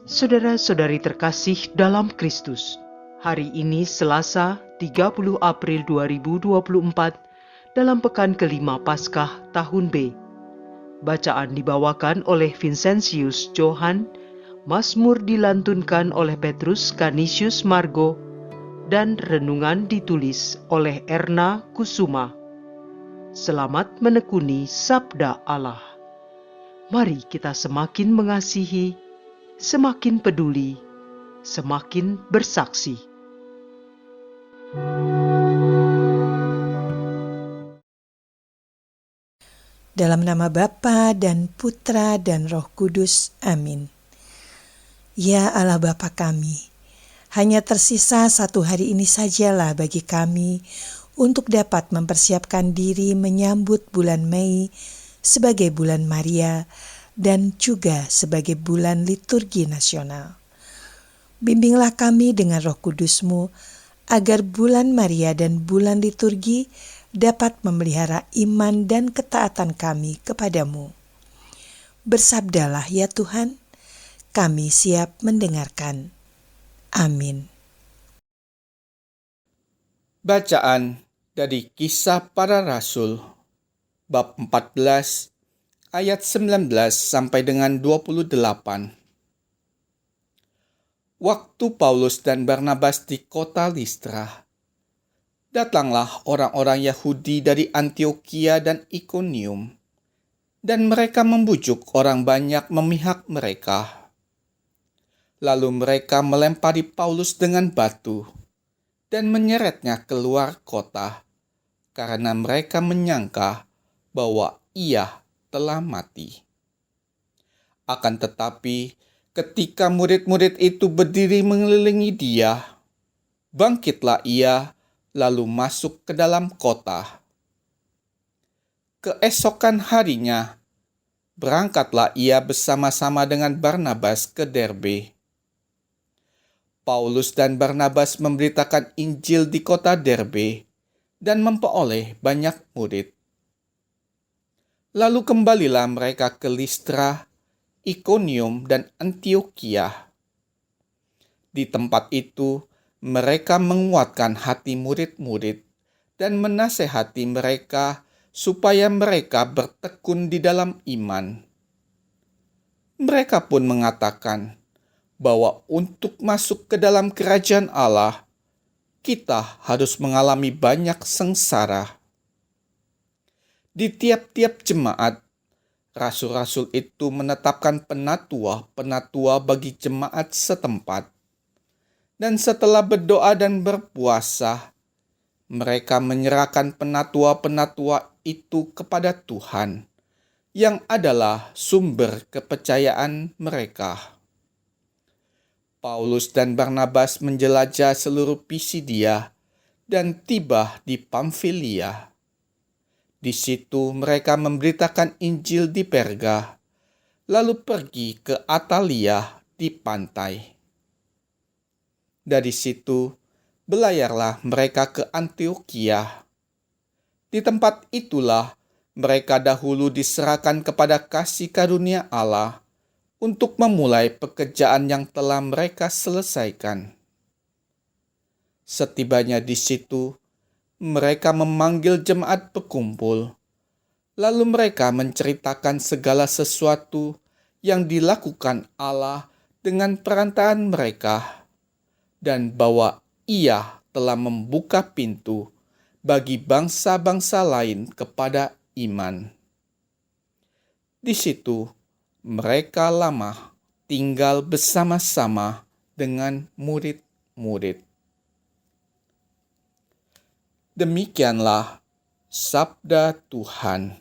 Saudara-saudari terkasih dalam Kristus, hari ini Selasa 30 April 2024 dalam pekan kelima Paskah tahun B. Bacaan dibawakan oleh Vincentius Johan, Mazmur dilantunkan oleh Petrus Canisius Margo, dan renungan ditulis oleh Erna Kusuma. Selamat menekuni Sabda Allah. Mari kita semakin mengasihi, semakin peduli, semakin bersaksi. Dalam nama Bapa dan Putra dan Roh Kudus. Amin. Ya Allah Bapa kami, hanya tersisa satu hari ini sajalah bagi kami untuk dapat mempersiapkan diri menyambut bulan Mei sebagai bulan Maria dan juga sebagai bulan liturgi nasional. Bimbinglah kami dengan Roh Kudus-Mu agar bulan Maria dan bulan liturgi dapat memelihara iman dan ketaatan kami kepadamu. Bersabdalah ya Tuhan, kami siap mendengarkan. Amin. Bacaan dari Kisah Para Rasul, bab 14, ayat 19 sampai dengan 28. Waktu Paulus dan Barnabas di kota Listra, datanglah orang-orang Yahudi dari Antiokhia dan Ikonium, dan mereka membujuk orang banyak memihak mereka. Lalu mereka melempari Paulus dengan batu dan menyeretnya keluar kota, karena mereka menyangka bahwa ia telah mati. Akan tetapi, ketika murid-murid itu berdiri mengelilingi dia, bangkitlah ia lalu masuk ke dalam kota. Keesokan harinya, berangkatlah ia bersama-sama dengan Barnabas ke Derbe. Paulus dan Barnabas memberitakan Injil di kota Derbe dan memperoleh banyak murid. Lalu kembalilah mereka ke Listra, Ikonium, dan Antiokhia. Di tempat itu, mereka menguatkan hati murid-murid dan menasehati mereka supaya mereka bertekun di dalam iman. Mereka pun mengatakan bahwa untuk masuk ke dalam kerajaan Allah, kita harus mengalami banyak sengsara. Di tiap-tiap jemaat, rasul-rasul itu menetapkan penatua-penatua bagi jemaat setempat. Dan setelah berdoa dan berpuasa, mereka menyerahkan penatua-penatua itu kepada Tuhan, yang adalah sumber kepercayaan mereka. Paulus dan Barnabas menjelajah seluruh Pisidia dan tiba di Pamfilia. Di situ mereka memberitakan Injil di Perga, lalu pergi ke Atalia di pantai. Dari situ, belayarlah mereka ke Antiokhia. Di tempat itulah mereka dahulu diserahkan kepada kasih karunia Allah untuk memulai pekerjaan yang telah mereka selesaikan. Setibanya di situ, mereka memanggil jemaat berkumpul. Lalu mereka menceritakan segala sesuatu yang dilakukan Allah dengan perantaraan mereka, dan bahwa ia telah membuka pintu bagi bangsa-bangsa lain kepada iman. Di situ mereka lama tinggal bersama-sama dengan murid-murid. Demikianlah sabda Tuhan.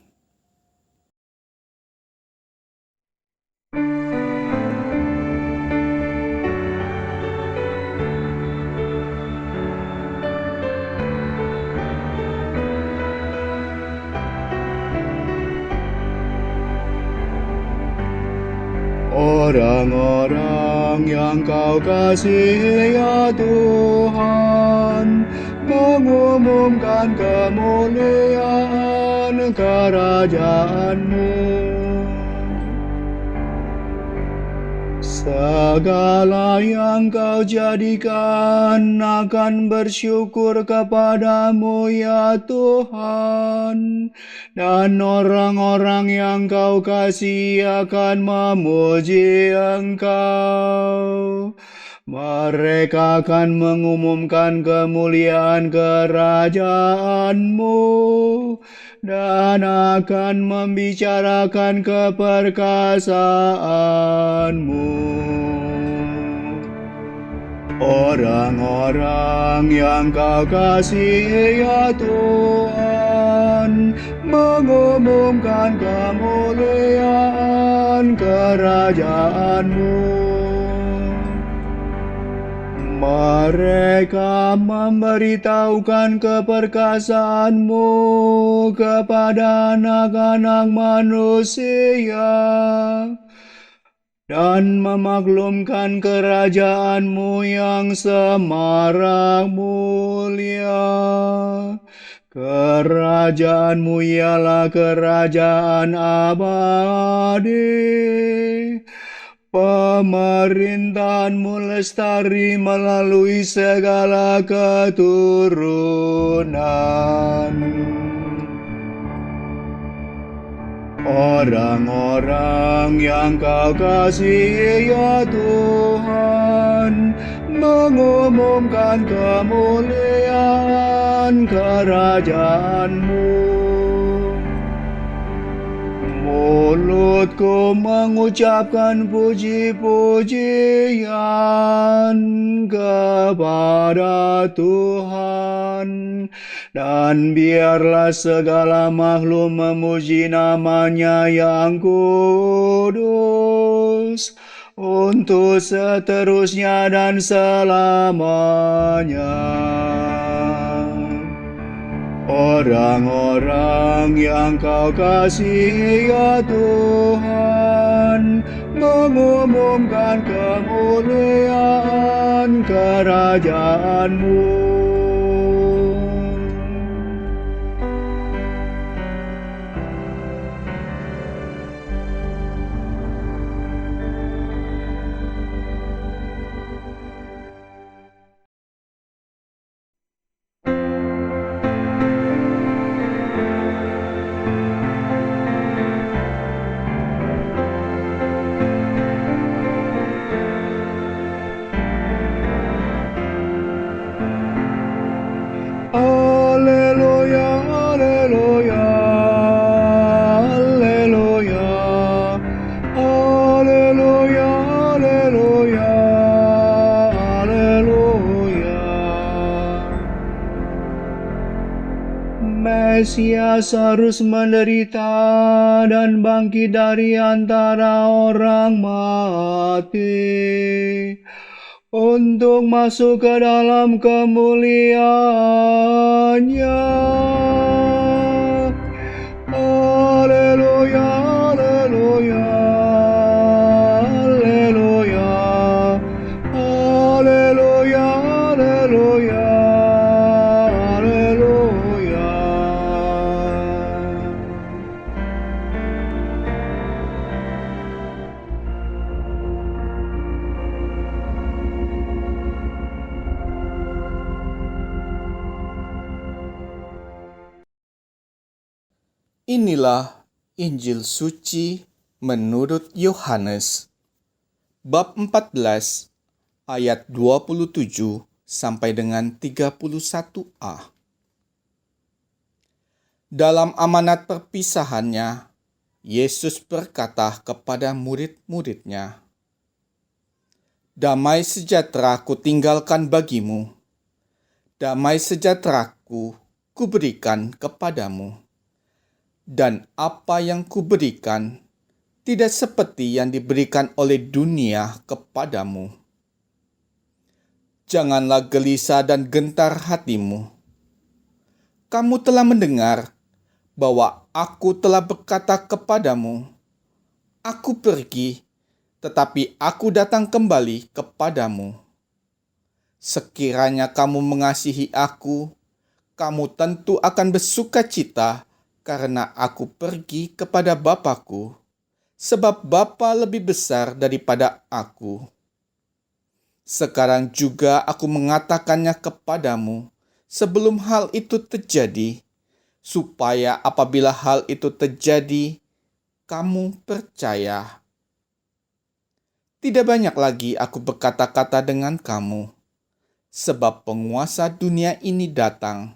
Orang-orang yang Kau kasihi ya Tuhan, mengumumkan kemuliaan kerajaan-Mu. Segala yang kau jadikan akan bersyukur kepadamu ya Tuhan. Dan orang-orang yang kau kasih akan memuji Engkau. Mereka akan mengumumkan kemuliaan kerajaan-Mu dan akan membicarakan keperkasaan-Mu. Orang-orang yang kau kasih ya Tuhan mengumumkan kemuliaan kerajaan-Mu. Mereka memberitahukan keperkasaan-Mu kepada anak-anak manusia dan memaklumkan kerajaan-Mu yang semarak mulia. Kerajaan-Mu ialah kerajaan abadi. Pemerintahan-Mu lestari melalui segala keturunan. Orang-orang yang kau kasih ya Tuhan mengumumkan kemuliaan kerajaan-Mu. Mulutku mengucapkan puji-pujian kepada Tuhan, dan biarlah segala makhluk memuji nama-Nya yang kudus untuk seterusnya dan selamanya. Orang-orang yang kau kasih ya Tuhan mengumumkan kemuliaan kerajaan-Mu. Alleluia, alleluia, alleluia, alleluia, alleluia, alleluia. Mesias harus menderita dan bangkit dari antara orang mati untuk masuk ke dalam kemuliaan-Nya. Alleluia, alleluia, alleluia, alleluia, alleluia, alleluia. Inilah Injil suci menurut Yohanes, bab 14, ayat 27 sampai dengan 31a. Dalam amanat perpisahannya, Yesus berkata kepada murid-murid-Nya, "Damai sejahtera kutinggalkan bagimu, damai sejahteraku kuberikan kepadamu. Dan apa yang kuberikan tidak seperti yang diberikan oleh dunia kepadamu. Janganlah gelisah dan gentar hatimu. Kamu telah mendengar bahwa aku telah berkata kepadamu, aku pergi, tetapi aku datang kembali kepadamu. Sekiranya kamu mengasihi aku, kamu tentu akan bersuka cita karena aku pergi kepada Bapa-Ku, sebab Bapa lebih besar daripada aku. Sekarang juga aku mengatakannya kepadamu sebelum hal itu terjadi, supaya apabila hal itu terjadi, kamu percaya. Tidak banyak lagi aku berkata-kata dengan kamu, sebab penguasa dunia ini datang,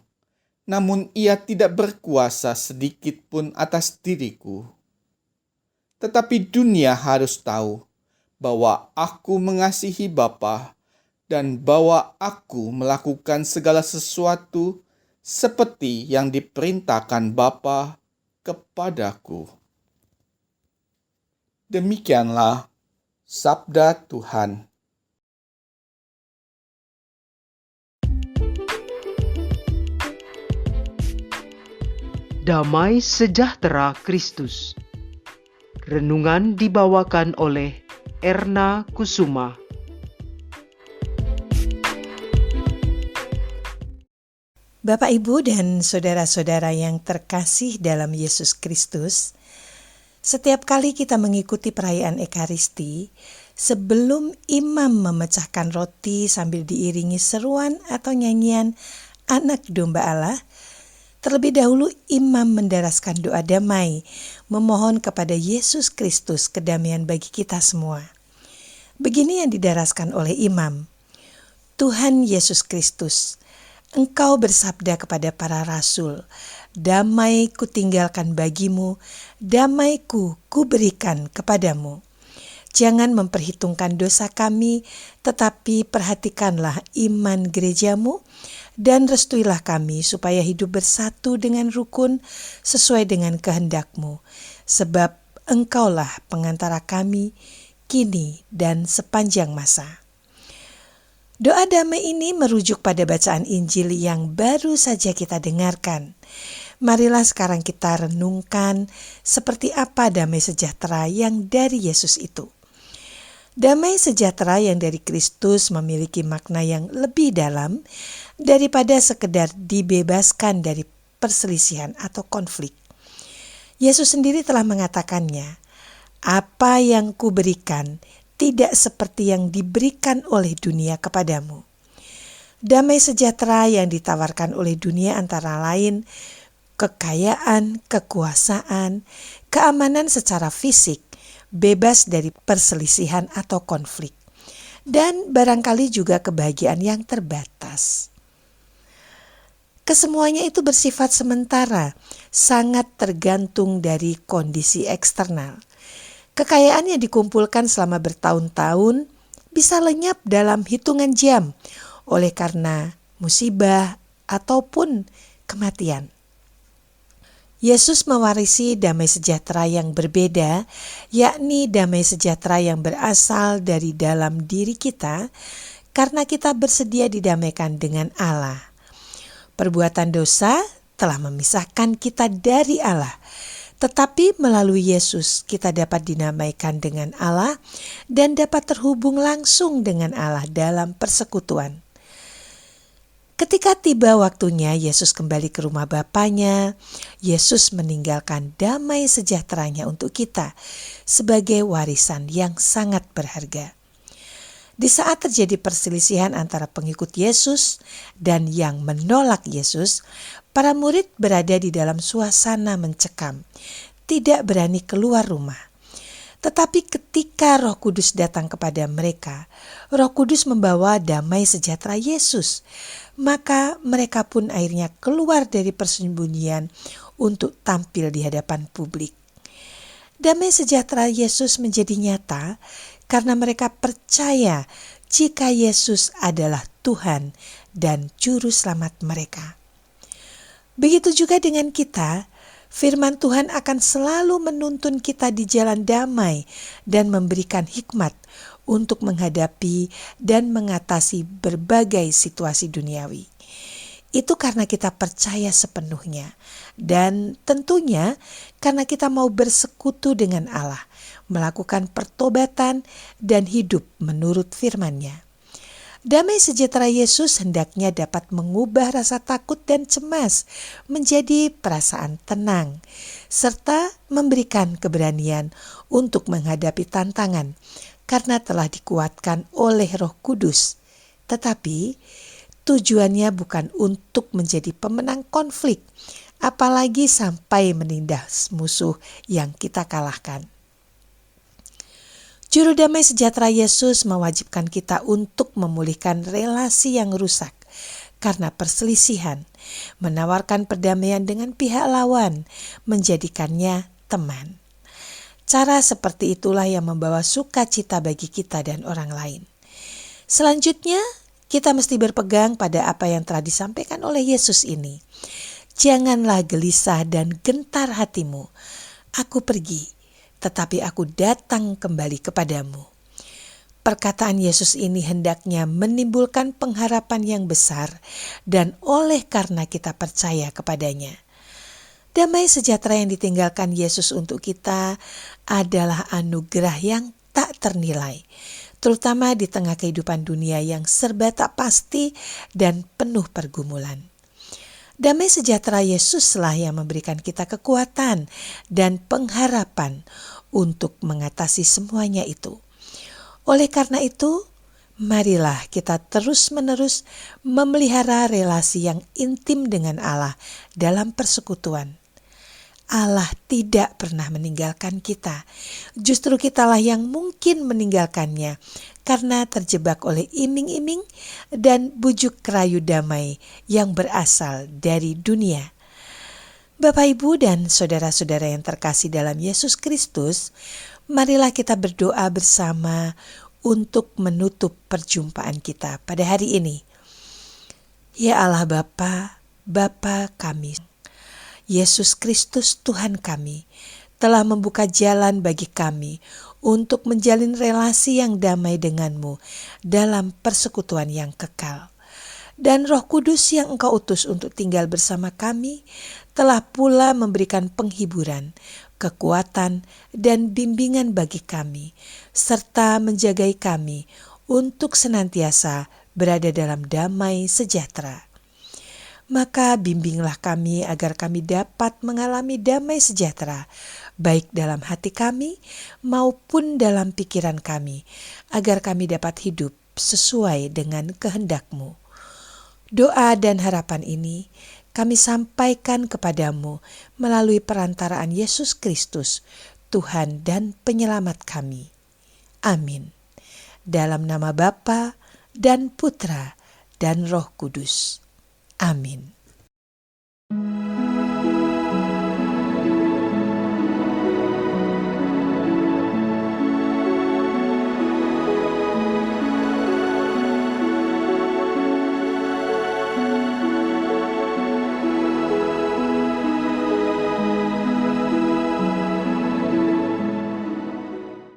namun ia tidak berkuasa sedikit pun atas diriku. Tetapi dunia harus tahu bahwa aku mengasihi Bapa dan bahwa aku melakukan segala sesuatu seperti yang diperintahkan Bapa kepadaku. Demikianlah sabda Tuhan. Damai sejahtera Kristus. Renungan dibawakan oleh Erna Kusuma. Bapak, Ibu, dan saudara-saudara yang terkasih dalam Yesus Kristus, setiap kali kita mengikuti perayaan Ekaristi, sebelum imam memecahkan roti sambil diiringi seruan atau nyanyian Anak Domba Allah, terlebih dahulu imam mendaraskan doa damai, memohon kepada Yesus Kristus kedamaian bagi kita semua. Begini yang didaraskan oleh imam. Tuhan Yesus Kristus, Engkau bersabda kepada para rasul, damai kutinggalkan bagimu, damaiku kuberikan kepadamu. Jangan memperhitungkan dosa kami, tetapi perhatikanlah iman gerejamu, dan restuilah kami supaya hidup bersatu dengan rukun sesuai dengan kehendak-Mu, sebab Engkaulah pengantara kami kini dan sepanjang masa. Doa damai ini merujuk pada bacaan Injil yang baru saja kita dengarkan. Marilah sekarang kita renungkan seperti apa damai sejahtera yang dari Yesus itu. Damai sejahtera yang dari Kristus memiliki makna yang lebih dalam daripada sekedar dibebaskan dari perselisihan atau konflik. Yesus sendiri telah mengatakannya, "Apa yang kuberikan tidak seperti yang diberikan oleh dunia kepadamu." Damai sejahtera yang ditawarkan oleh dunia antara lain kekayaan, kekuasaan, keamanan secara fisik, bebas dari perselisihan atau konflik, dan barangkali juga kebahagiaan yang terbatas. Kesemuanya itu bersifat sementara, sangat tergantung dari kondisi eksternal. Kekayaan yang dikumpulkan selama bertahun-tahun bisa lenyap dalam hitungan jam oleh karena musibah ataupun kematian. Yesus mewarisi damai sejahtera yang berbeda, yakni damai sejahtera yang berasal dari dalam diri kita karena kita bersedia didamaikan dengan Allah. Perbuatan dosa telah memisahkan kita dari Allah, tetapi melalui Yesus kita dapat dinamaikan dengan Allah dan dapat terhubung langsung dengan Allah dalam persekutuan. Ketika tiba waktunya Yesus kembali ke rumah Bapanya, Yesus meninggalkan damai sejahteranya untuk kita sebagai warisan yang sangat berharga. Di saat terjadi perselisihan antara pengikut Yesus dan yang menolak Yesus, para murid berada di dalam suasana mencekam, tidak berani keluar rumah. Tetapi ketika Roh Kudus datang kepada mereka, Roh Kudus membawa damai sejahtera Yesus. Maka mereka pun akhirnya keluar dari persembunyian untuk tampil di hadapan publik. Damai sejahtera Yesus menjadi nyata karena mereka percaya jika Yesus adalah Tuhan dan Juru Selamat mereka. Begitu juga dengan kita. Firman Tuhan akan selalu menuntun kita di jalan damai dan memberikan hikmat untuk menghadapi dan mengatasi berbagai situasi duniawi. Itu karena kita percaya sepenuhnya dan tentunya karena kita mau bersekutu dengan Allah, melakukan pertobatan dan hidup menurut firman-Nya. Damai sejahtera Yesus hendaknya dapat mengubah rasa takut dan cemas menjadi perasaan tenang, serta memberikan keberanian untuk menghadapi tantangan karena telah dikuatkan oleh Roh Kudus. Tetapi tujuannya bukan untuk menjadi pemenang konflik, apalagi sampai menindas musuh yang kita kalahkan. Juru damai sejahtera Yesus mewajibkan kita untuk memulihkan relasi yang rusak karena perselisihan, menawarkan perdamaian dengan pihak lawan, menjadikannya teman. Cara seperti itulah yang membawa sukacita bagi kita dan orang lain. Selanjutnya, kita mesti berpegang pada apa yang telah disampaikan oleh Yesus ini. Janganlah gelisah dan gentar hatimu. Aku pergi, tetapi aku datang kembali kepadamu. Perkataan Yesus ini hendaknya menimbulkan pengharapan yang besar dan oleh karena kita percaya kepadanya. Damai sejahtera yang ditinggalkan Yesus untuk kita adalah anugerah yang tak ternilai, terutama di tengah kehidupan dunia yang serba tak pasti dan penuh pergumulan. Damai sejahtera Yesuslah yang memberikan kita kekuatan dan pengharapan untuk mengatasi semuanya itu. Oleh karena itu, marilah kita terus-menerus memelihara relasi yang intim dengan Allah dalam persekutuan. Allah tidak pernah meninggalkan kita. Justru kitalah yang mungkin meninggalkannya karena terjebak oleh iming-iming dan bujuk rayu damai yang berasal dari dunia. Bapak, Ibu, dan saudara-saudara yang terkasih dalam Yesus Kristus, marilah kita berdoa bersama untuk menutup perjumpaan kita pada hari ini. Ya Allah Bapa kami, Yesus Kristus Tuhan kami, telah membuka jalan bagi kami untuk menjalin relasi yang damai denganmu dalam persekutuan yang kekal. Dan Roh Kudus yang Engkau utus untuk tinggal bersama kami telah pula memberikan penghiburan, kekuatan, dan bimbingan bagi kami, serta menjagai kami untuk senantiasa berada dalam damai sejahtera. Maka bimbinglah kami agar kami dapat mengalami damai sejahtera, baik dalam hati kami maupun dalam pikiran kami, agar kami dapat hidup sesuai dengan kehendak-Mu. Doa dan harapan ini kami sampaikan kepadamu melalui perantaraan Yesus Kristus, Tuhan dan Penyelamat kami. Amin. Dalam nama Bapa dan Putra dan Roh Kudus. Amin.